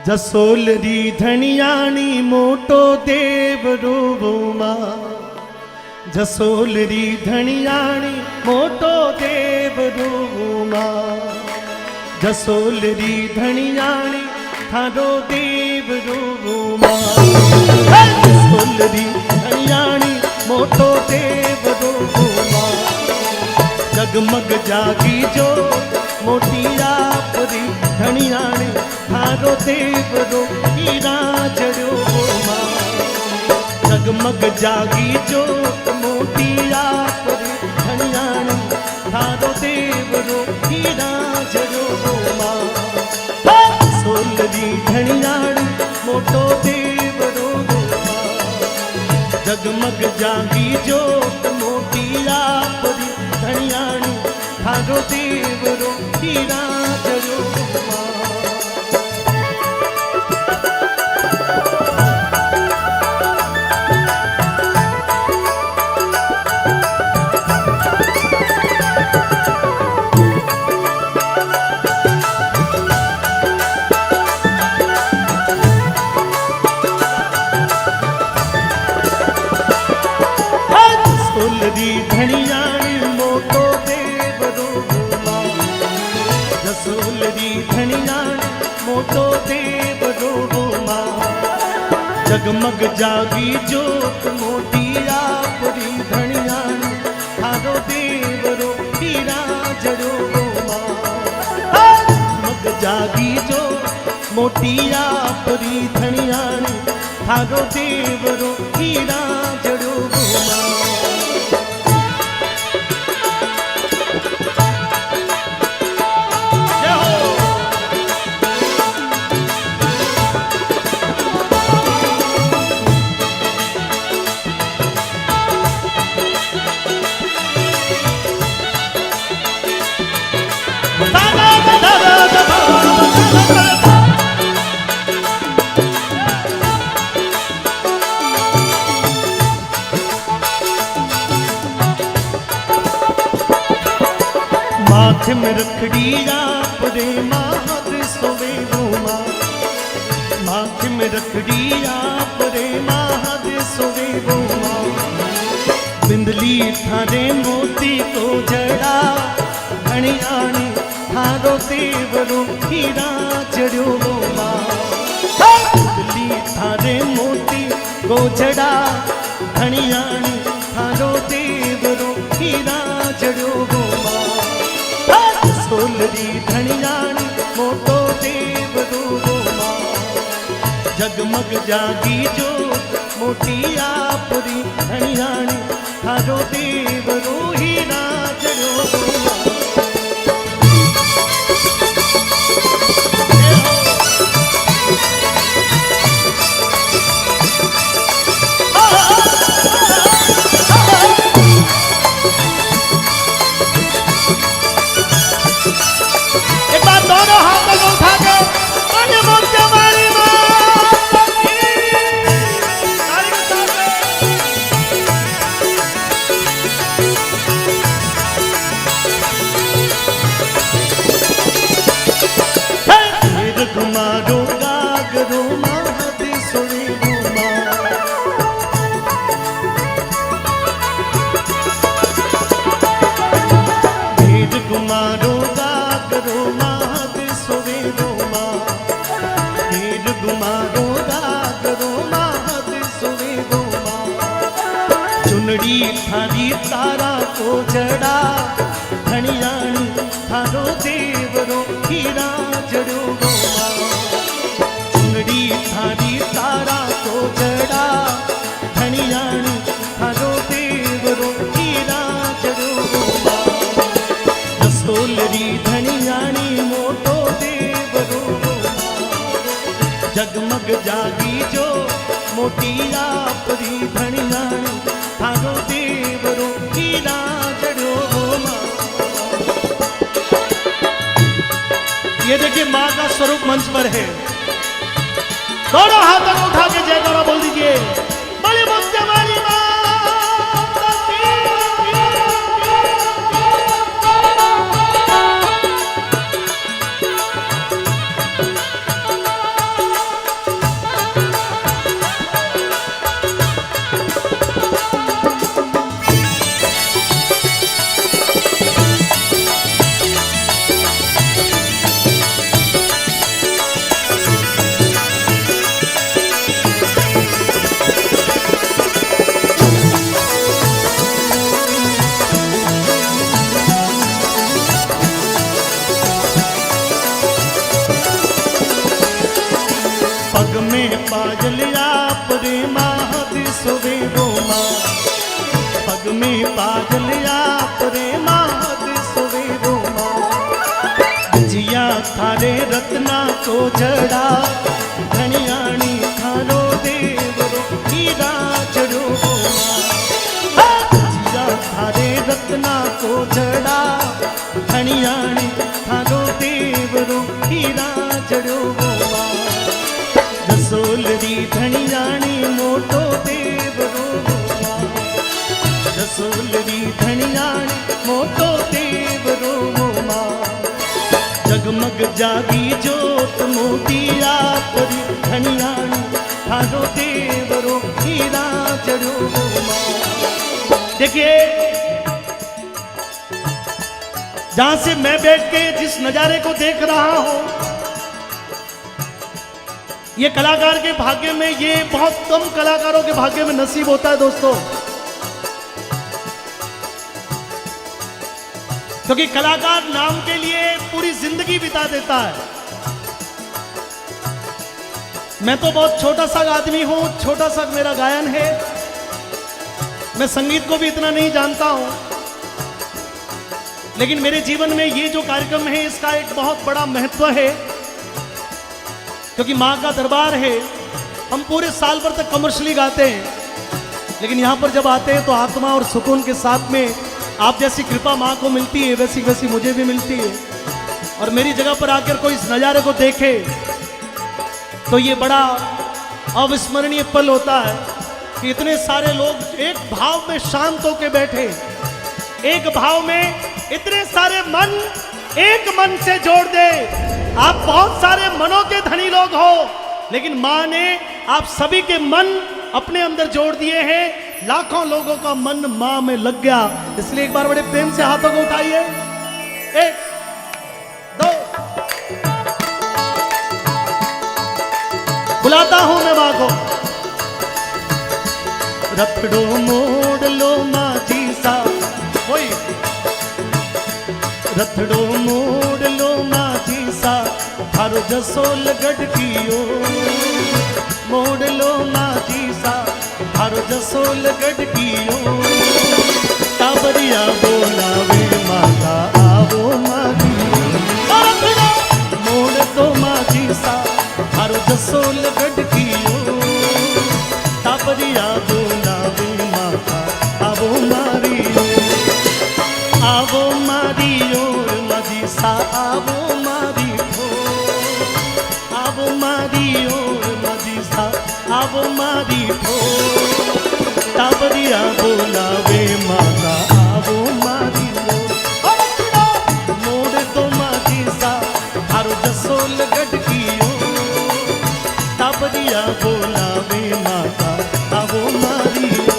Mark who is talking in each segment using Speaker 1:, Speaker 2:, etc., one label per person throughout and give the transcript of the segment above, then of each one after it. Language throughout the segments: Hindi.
Speaker 1: जसोलरी धनियाणी मोटो देवरो मां। जसोलरी धनियाणी मोटो देवरो मां। जसोलरी धनियाणी थारो देवरो मां। जसोलरी धनियाणी मोटो देवरो मां। जगमग जागी जो मोटी आपरी धनियाणी थारो देवरो हीरा जड़ो मां। जगमग जागी जो मोटी आपरी धनियाणी थारो देवरो हीरा जड़ो मां। सोलरी धनियाणी मोटो देवरो मां। जगमग जागी जो मोटी आपरी धनियाणी थारो देवरो हीरा जड़ो मां। सोलरी धनियाणी मोटो देवरो मां। जसोलरी धनियाणी मोटो देवरो मां। जगमग जागी जोत मोटी आपरी धनियाणी थारो देवरो हीरा जड़ो मां। जगमग जागी जो मोटी आपरी धनियाणी थारो देवरो हीरा जड़ो मां। माथे में रखड़ी आपरे माहद सोवे मां। माथे में रखड़ी आपरे माहद सोवे मां। बिंदली थारे मोती को जड़ा धनियाणी थारो देवरो हीरा जड़ो मां। बिंदली थारे मोती को जड़ा धनियाणी थारो देवरो हीरा जड़ो मां। सोलरी धनियाणी मोटो देवरो मां। जगमग जागी जो मोटी आपरी धनियाणी थारो देवरो हीरा जड़ो मां। दोनों हाथों को उठा के बोले मुझसे मारी मां। फिर घुमारो गागरो माहद सोने मां। फिर घुमारो गागरो मां। चुनड़ी थारी तारा को जड़ा धनियाणी थारो देवरो हीरा जड़ो मां। चुनड़ी थारी तारा को जड़ा धनियाणी थारो देवरो हीरा जड़ो मां। जसोलरी धनियाणी मोटो देवरो मां। जगमग जागी जो मोटी आपरी धनियाणी थारो देवरो हीरा जड़ो मां। ये देखिए मां का स्वरूप मंच पर है। दोनों हाथों को उठा के जयकारा बोल दीजिए बोले मुझसे मारी मां। थारे रत्ना को जड़ा धनियाणी थारो देवरो हीरा जड़ो जिया थारे रत्ना को जड़ा धनियाणी थारो देवरो हीरा जड़ो रसोलरी धनियाणी मोटो देवरो रसोलरी धनियाणी मोटो देवरो जगमग जागी जोत मोतिया परी धनियाणी थारो देवरो हीरा जड़ो। देखिए जहां से मैं बैठ के जिस नजारे को देख रहा हूं, ये कलाकार के भाग्य में, ये बहुत कम कलाकारों के भाग्य में नसीब होता है दोस्तों, क्योंकि कलाकार नाम के लिए पूरी जिंदगी बिता देता है। मैं तो बहुत छोटा सा आदमी हूं, छोटा सा मेरा गायन है, मैं संगीत को भी इतना नहीं जानता हूं, लेकिन मेरे जीवन में ये जो कार्यक्रम है इसका एक बहुत बड़ा महत्व है, क्योंकि मां का दरबार है। हम पूरे साल भर तक कमर्शियली गाते हैं, लेकिन यहां पर जब आते हैं तो आत्मा और सुकून के साथ में आप जैसी कृपा मां को मिलती है, वैसी वैसी मुझे भी मिलती है। और मेरी जगह पर आकर कोई इस नज़ारे को देखे तो ये बड़ा अविस्मरणीय पल होता है कि इतने सारे लोग एक भाव में शांत होकर बैठे, एक भाव में इतने सारे मन एक मन से जोड़ दे। आप बहुत सारे मनों के धनी लोग हो, लेकिन मां ने आप सभी के मन अपने अंदर जोड़ दिए हैं। लाखों लोगों का मन मां में लग गया, इसलिए एक बार बड़े प्रेम से हाथों को उठाइए। एक दो, बुलाता हूं मैं मां को। रखड़ो मोड़ लो मां जी सा, वही रथड़ो मोड़ लो मां जी सा, थारो जसोल गढ़कियो मोड़ लो मां जी सा, थारो जसोल गढ़कियो टाबरिया बोलावे माता आवो मारी मोड़ दो मां जी सा, थारो जसोल गढ़कियो टाबरिया बोलावे माता आवो मारी आवो मारी ओर मजी सा आवो मारी हो, आवो मारी ओर मजी सा आवो मारी हो, टाबरिया बोलावे माता आवो मारी हो, मोड़ दो माजी सा थारो जसोल गढ़कियो टाबरिया बोलावे माता आवो मारी हो।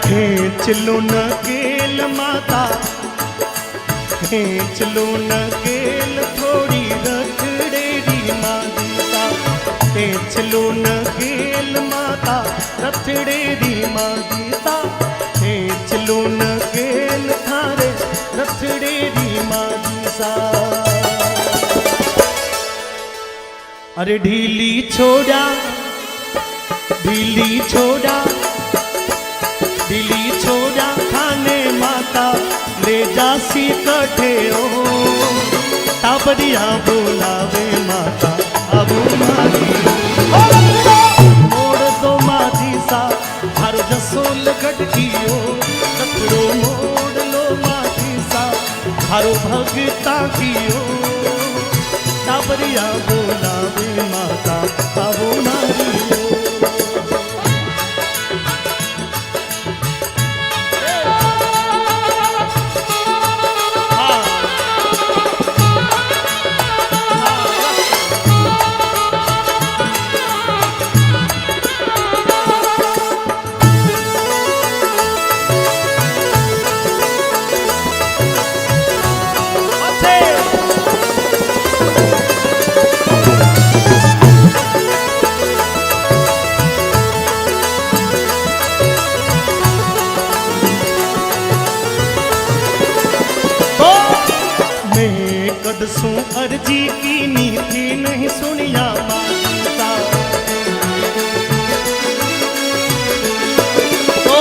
Speaker 1: खींच लो न गेल माता, खींच लो न गेल थोड़ी रखड़े री माता, खींच लो न गेल माता रखड़े री माता, खींच लो न गेल थारे रखड़े री माता। अरे ढीली छोड़ा ढीली छोड़ा दिली छोड़ा खाने माता ले जासी कठे ओ, टाबरिया बोलावे माता अब मारी मोड़ दो माजी सा थारो जसोल गढ़कियो, रखड़ो मोड़ लो माजी सा थारो भगता कियो, टाबरिया बोलावे माता अब मारी हो। अर्जी की नीति नहीं सुनिया माता। तो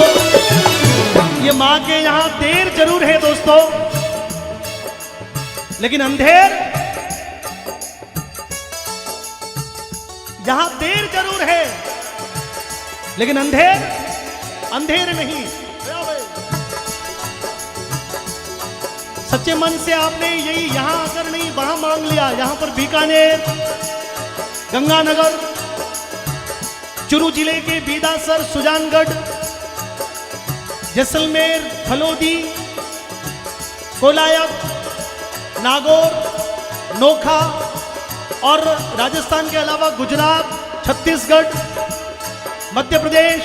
Speaker 1: ये मां के यहां देर जरूर है दोस्तों, लेकिन अंधेर, यहां देर जरूर है लेकिन अंधेर अंधेर नहीं। सच्चे मन से आपने यही यहां अगर नहीं वहां मांग लिया, यहां पर बीकानेर, गंगानगर, चुरू जिले के बीदासर, सुजानगढ़, जैसलमेर, फलोदी, कोलायत, नागौर, नोखा और राजस्थान के अलावा गुजरात, छत्तीसगढ़, मध्य प्रदेश,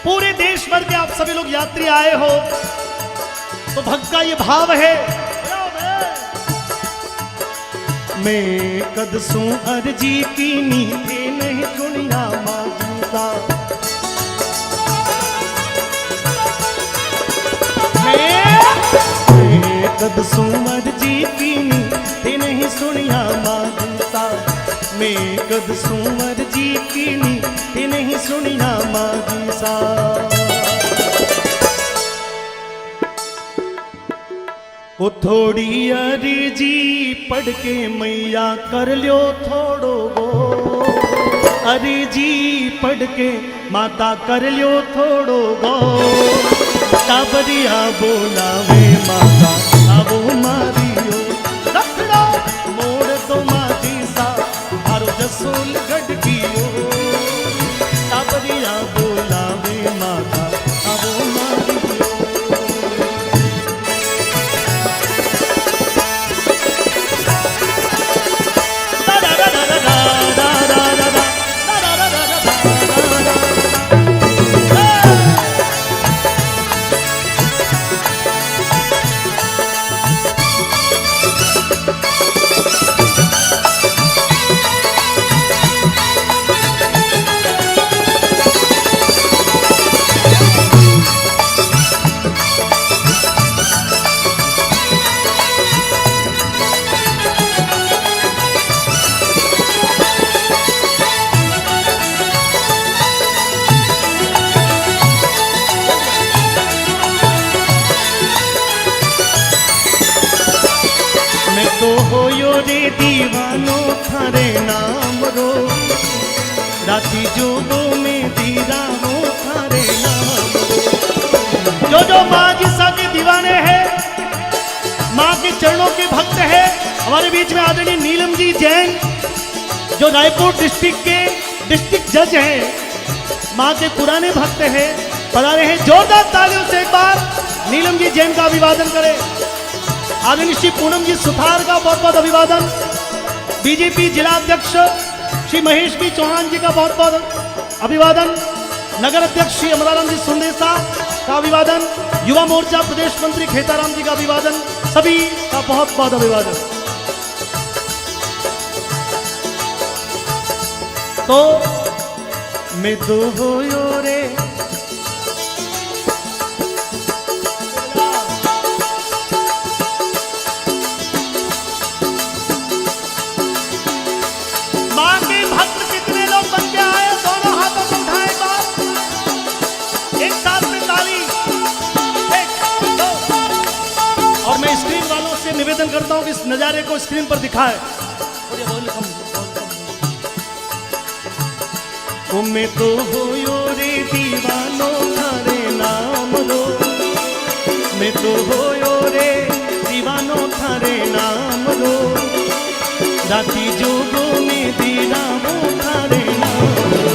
Speaker 1: पूरे देश भर के आप सभी लोग यात्री आए हो, तो भक्त का ये भाव है, मैं कदसू अर्जी की नीति नहीं सुनिया माता। मैं कदसू अर्जी की नीति नहीं सुनिया माता। मैं कदसू अर्जी की नीति नहीं सुनिया माता। वो थोड़ी अर्जी पढ़ के मैया कर लियो थोड़ो गो, अर्जी पढ़ के माता कर लियो थोड़ो गो। टाबरिया बोलावे माता आवो मारियो, रखड़ो मोड़ तो माती सा हारो जसोल गढ़कियो। टाबरिया बोलावे माता आवो मारियो। दीवानो थारे नाम रो, राती जोगो में दीरा हो थारे नाम रो। जो माँ जी सा के दीवाने हैं, माँ के चरणों के भक्त हैं, हमारे बीच में आदरणीय नीलम जी जैन जो रायपुर डिस्ट्रिक्ट के डिस्ट्रिक्ट जज हैं, माँ के पुराने भक्त हैं, पधारे हैं। जोरदार तालियों से एक बार नीलम जी जैन का अभिवादन करें। आदरणीय श्री पूनम जी सुथार का बहुत बहुत अभिवादन। बीजेपी जिला अध्यक्ष श्री महेश बी चौहान जी का बहुत बहुत अभिवादन। नगर अध्यक्ष श्री अमराराम जी सुंदेसा का अभिवादन। युवा मोर्चा प्रदेश मंत्री खेताराम जी का अभिवादन। सभी का बहुत बहुत अभिवादन। तो मैं तो होयो रे मां के भक्त कितने लोग बन के आए, दोनों हाथों को उठाए बार एक साथ में ताली। एक दो। और मैं स्क्रीन वालों से निवेदन करता हूं कि इस नजारे को स्क्रीन पर दिखाए। मैं तो होयो रे दीवानो थारे नाम लो, मैं तो होयो रे दीवानो थारे नाम लो, राती जोगो में दीनामो थारे नाम लो,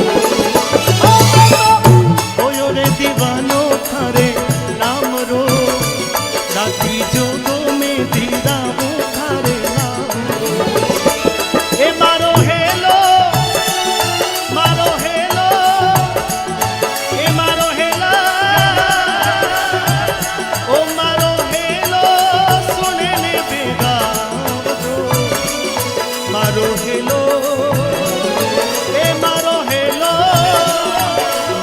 Speaker 1: होयो रे दीवानो थारे नाम रो, राती जोगो में दीनामो थारे नाम रो। ए मारो हेलो मारो हेलो, ए मारो हेलो, ओ मारो हेलो सुने ने बेगा दो, मारो हेलो, ए मारो हेलो,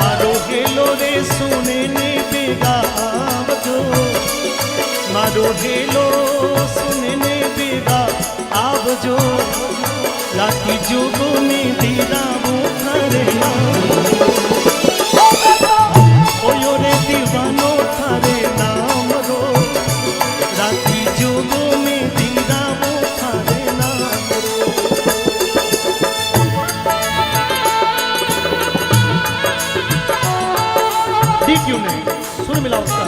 Speaker 1: मारो हेलो रे सुने ने बेगा दो, मारो हेलो सुने ने बेगा जो राती जोगो में दीदा वो थारे नाम ओ यो रे दीवानो थारे नाम रो राती जोगो में दीदा वो थारे नाम रो। ठीक क्यों नहीं सुन मिला उसका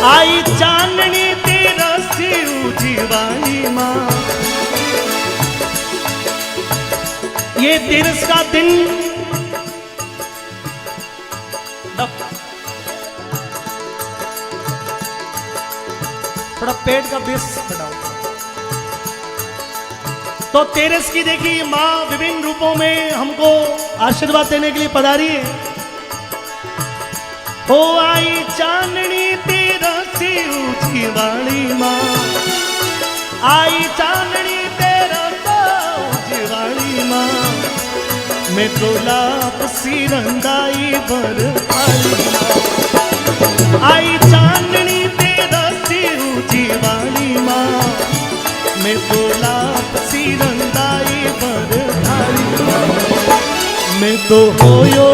Speaker 1: आई चांदनी तेरा सिर जीवानी माँ ये दिरस का दिन थोड़ा पेट का बेस बढ़ाओ। तो तेरस की देखिए माँ विभिन्न रूपों में हमको आशीर्वाद देने के लिए पधारी है। ओ आई चांदनी तेरा से ऊंची वाली माँ आई चांदनी तेरा से ऊंची वाली माँ मैं तो लापसी रंगाई बर वाली माँ आई चांदनी तेरा से ऊंची वाली माँ मैं तो लापसी रंगाई बर वाली माँ मैं तो होयो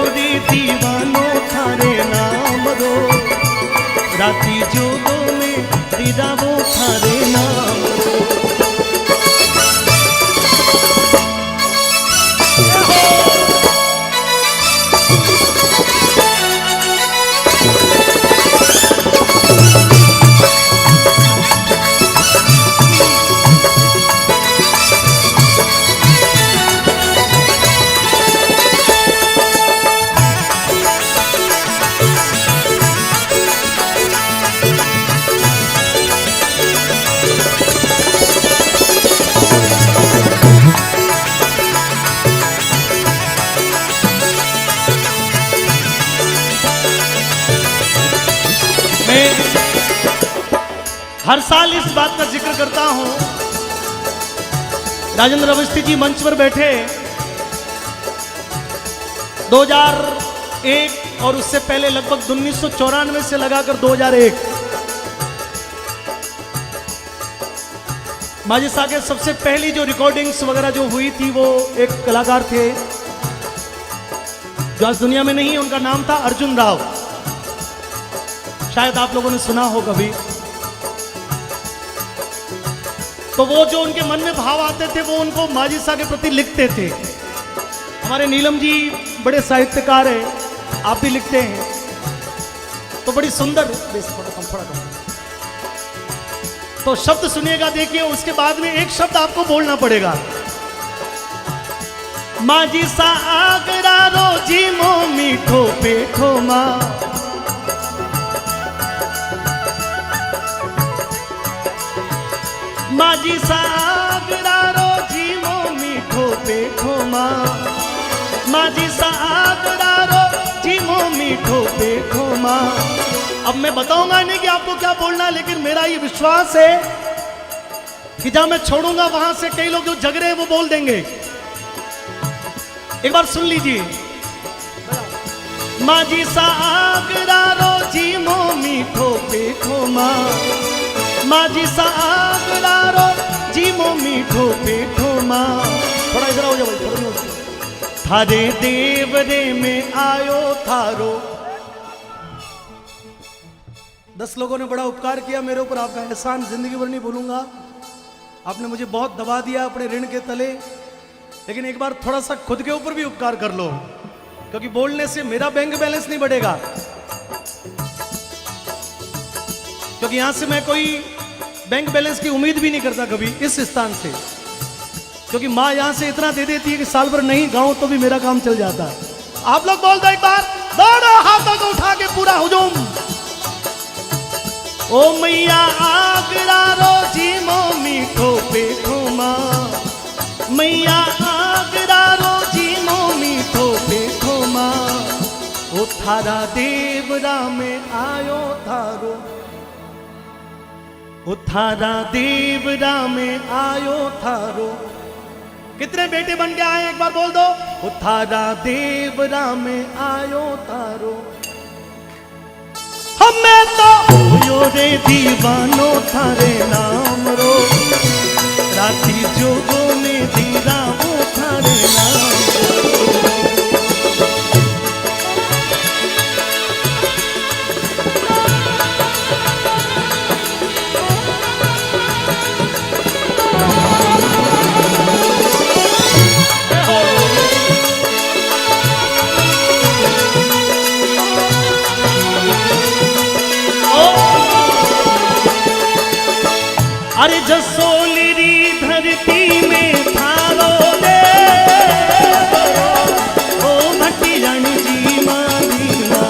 Speaker 1: रे दीवानो थारे नाम रो राती जोगो में दीदा वो थारे नाम रो। हर साल इस बात का जिक्र करता हूं, राजेंद्र अवस्थी जी मंच पर बैठे 2001 और उससे पहले लगभग 1994 से लगाकर 2001 माझी सा के सबसे पहली जो रिकॉर्डिंग्स वगैरह जो हुई थी वो एक कलाकार थे जो आज दुनिया में नहीं, उनका नाम था अर्जुन राव। शायद आप लोगों ने सुना हो कभी। तो वो जो उनके मन में भाव आते थे वो उनको माझी सा के प्रति लिखते थे। हमारे नीलम जी बड़े साहित्यकार हैं, आप भी लिखते हैं, तो बड़ी सुंदर थोड़ा कम। तो शब्द सुनिएगा, देखिए, उसके बाद में एक शब्द आपको बोलना पड़ेगा। माझी सा आगरा रोजी मो मीठो पेठो माँ माझी सा आगरा रोजी मो मीठो पेठो माँ माझी सा आगरा रोजी मो मीठो पेठो माँ। अब मैं बताऊंगा नहीं कि आपको क्या बोलना है, लेकिन मेरा ये विश्वास है कि जहां मैं छोड़ूंगा वहां से कई लोग जो जग रहे हैं वो बोल देंगे। एक बार सुन लीजिए। माझी सा आगरा रोजी मो मीठो पेठो माँ माझी सा आगरा रोजी मो मीठो पेठो माँ। थोड़ा इधर आओ जाओ भाई, थोड़ा थारे देवरे में आयो थारो। 10 लोगों ने बड़ा उपकार किया मेरे ऊपर, आपका एहसान जिंदगी भर नहीं भूलूंगा। आपने मुझे बहुत दबा दिया अपने ऋण के तले, लेकिन एक बार थोड़ा सा खुद के ऊपर भी उपकार कर लो, क्योंकि बोलने से मेरा बैंक बैलेंस नहीं बढ़ेगा। क्योंकि यहां से मैं कोई बैंक बैलेंस की उम्मीद भी नहीं करता कभी इस स्थान से, क्योंकि माँ यहां से इतना दे देती है कि साल भर नहीं गाऊं तो भी मेरा काम चल जाता है। आप लोग बोल दो एक बार, दोनों हाथों को उठा के पूरा हुजूम। ओ मैया आगरा रोजी थारा देवरा में आयो थारो, थारा देवरा में आयो थारो। कितने बेटे बन के आए एक बार बोल दो। थारा देवरा में आयो थारो। हमें तो यो रे दीवानो थारे नाम रो, राती जोगो में दीरा वो थारे नाम रो। अरे जसोलरी धरती में थारो दे, ओ भटियाण जी मादीना।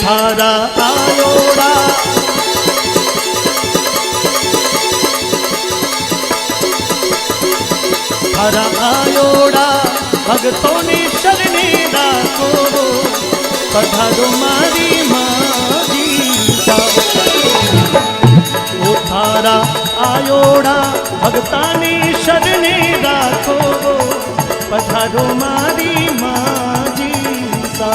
Speaker 1: थारा आयोड़ा थारा आयोड़ा भगतों ने शरणे राखो, पधारो मारी मारी सा। ओ थारा आयोड़ा भगता ने शरणे राखो, पधारो मारी मारी सा।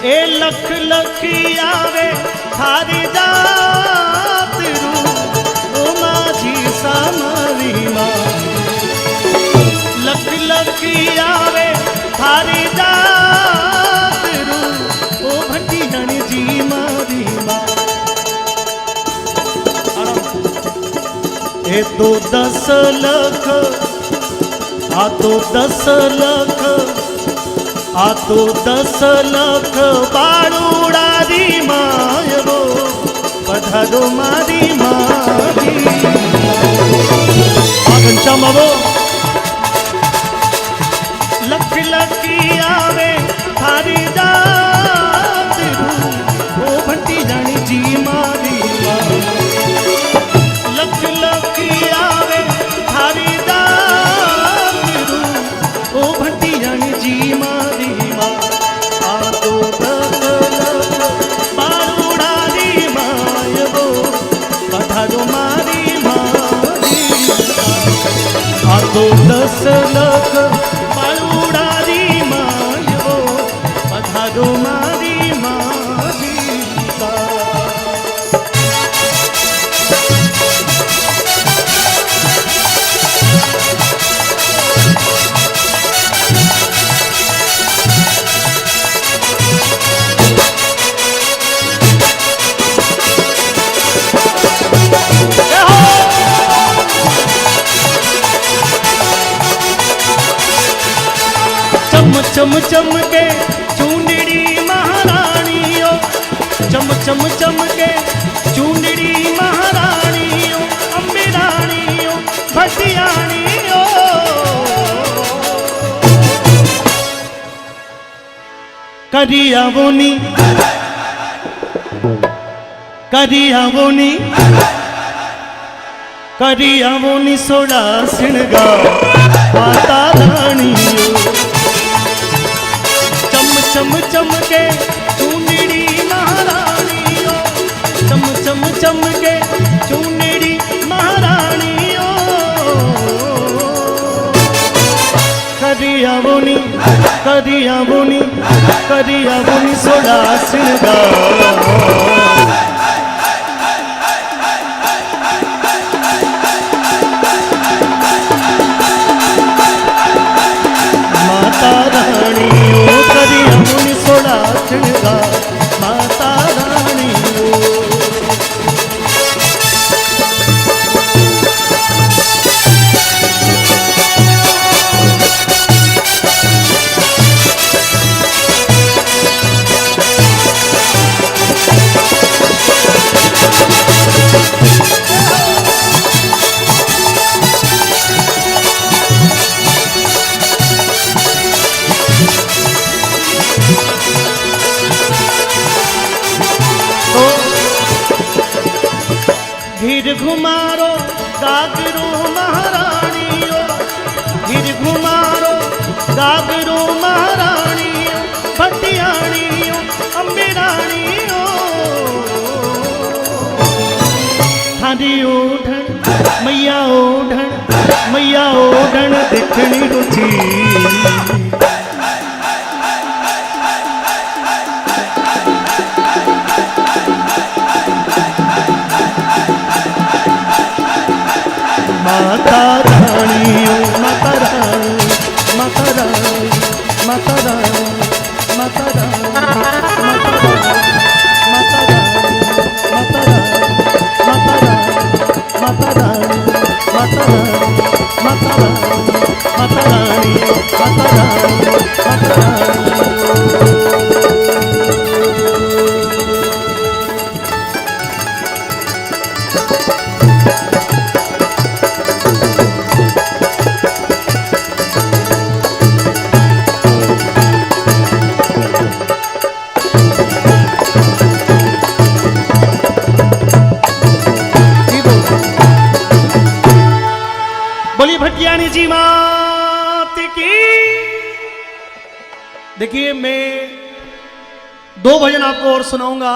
Speaker 1: ए लख लख आवे थारी जात रू, ओ माझी सामरी मां। लख लख आवे थारी जात रू, ओ भटियाण जी मारी मां। ए तो 10 लख आ तो 10 लख आ तो 10 लख बाळूड़ा दी मायरो, पधारो मारी मारी। घनश्यामो लख लख आवे थारी जात रू, ओ भटियाण जी मारी मां। लख लख आवे थारी जात रू, ओ भटियाण जी मारी मां। आ तो 10 लख बाळूड़ा दी मायरो, पधारो मारी मारी। आ तो 10 लख बाळूड़ा दी मायरो, पधारो मारी मारी। चम चम के चूंदड़ी महारानियों, चम चम चम के चूंदड़ी महारानियों, अम्बे रानियों भटियाणियों। करियावोनी करियावोनी करियावोनी सोड़ा सिणगा माता रानियों। चम चम के चूंदड़ी महारानियों, चम चम चम के करिया बोनी सोडा श्रृंगार माता रानी ओ करिया बोनी सोडा श्रृंगार माता रानी ओ घिर घुमारो गागरो महारानियो घिर घुमारो गागरो महारानियो भटियानियो अम्बे रानियो थारी ओढ़न मैया ओढ़न दिखनी रुचि माता रानी ओ माता रानी माता रानी माता रानी माता रानी माता रानी माता रानी माता रानी माता रानी माता रानी माता रानी माता रानी माता रानी माता रानी बोली भटियानी जी मात की। देखिए मैं 2 भजन आपको और सुनाऊंगा।